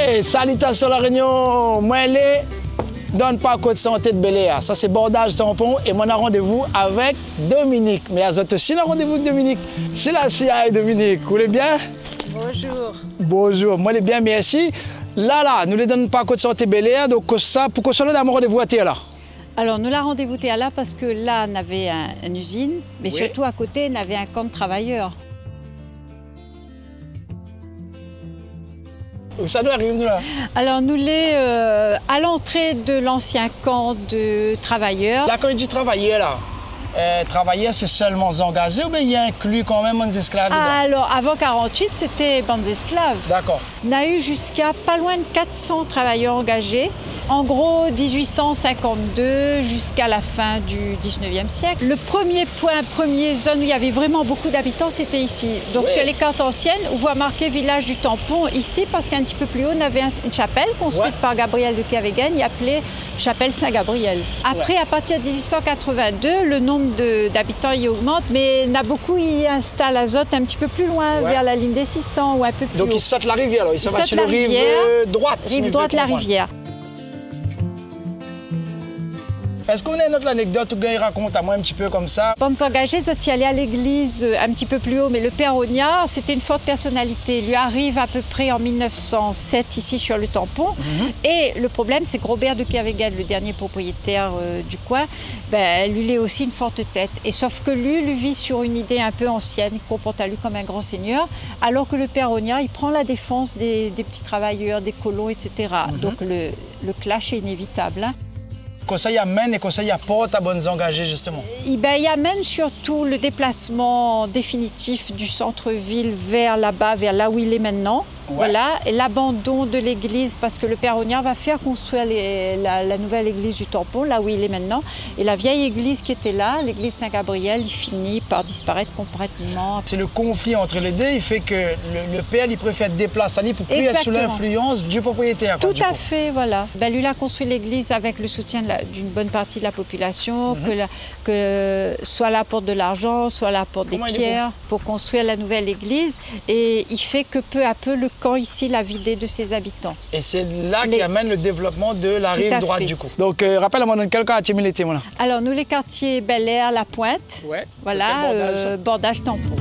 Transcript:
Ok, salutations La Réunion. Moi, les donne pas côte santé de Bel-Air. Ça, c'est bordage tampon. Et moi, on a rendez-vous avec Dominique. Mais à Zot aussi, on a rendez-vous avec Dominique. C'est la CIA, Dominique. Vous allez bien? Bonjour. Bonjour. Moi, les bien, merci. Là, nous les donne pas côte santé Bel-Air. Donc, ça, pour qu'on soit là, on a rendez-vous à là. Alors, nous la rendez-vous là parce que là, on avait une usine, mais surtout à côté, on avait un camp de travailleurs. Où ça nous arrive, nous, là? Alors, nous les à l'entrée de l'ancien camp de travailleurs. Là, quand il dit travailleurs, là, travailleurs, c'est seulement engagés ou bien il y a inclus quand même des esclaves dedans? Alors, avant 48, c'était bandes esclaves. D'accord. On a eu jusqu'à pas loin de 400 travailleurs engagés. En gros, 1852 jusqu'à la fin du 19e siècle. Le premier point, première zone où il y avait vraiment beaucoup d'habitants, c'était ici. Donc sur les cartes anciennes, on voit marqué village du Tampon ici parce qu'un petit peu plus haut, on avait une chapelle construite par Gabriel de Kervegan, il appelait chapelle Saint-Gabriel. Après, à partir de 1882, le nombre d'habitants y augmente, mais il y en a beaucoup qui installent Azote un petit peu plus loin, vers la ligne des 600 ou un peu plus haut. Donc ils sautent la rivière, alors. Ils sautent sur la rive droite. Rive droite de la rivière. Est-ce qu'on a une autre anecdote où il raconte à moi un petit peu comme ça? Bandes engagées, ils allaient à l'église un petit peu plus haut, mais le père Ognard, c'était une forte personnalité. Il lui arrive à peu près en 1907 ici sur le Tampon. Et le problème, c'est que Robert de Kervegan, le dernier propriétaire du coin, lui, il est aussi une forte tête. Et sauf que lui vit sur une idée un peu ancienne, il comporte à lui comme un grand seigneur, alors que le père Ognard, il prend la défense des petits travailleurs, des colons, etc. Donc le clash est inévitable. Hein. Conseil amène et conseil apporte à bonnes engagées, justement? Il amène surtout le déplacement définitif du centre-ville vers là-bas, vers là où il est maintenant. Voilà, et l'abandon de l'église, parce que le père Ognard va faire construire la nouvelle église du Tampon, là où il est maintenant. Et la vieille église qui était là, l'église Saint-Gabriel, il finit par disparaître complètement. C'est le conflit entre les deux, il fait que le père, il préfère déplacer pour plus être sous l'influence du propriétaire. Tout à fait, voilà. Lui, il a construit l'église avec le soutien d'une bonne partie de la population, que soit l'apporte de l'argent, soit l'apporte des pierres pour construire la nouvelle église. Et il fait que peu à peu, le camp ici l'a vidé de ses habitants. Et c'est là qui amène le développement de la rive droite du coup. Donc rappelle-moi dans quel quartier militaire? Alors nous les quartiers Bel-Air, La Pointe, voilà, bordage Tampon.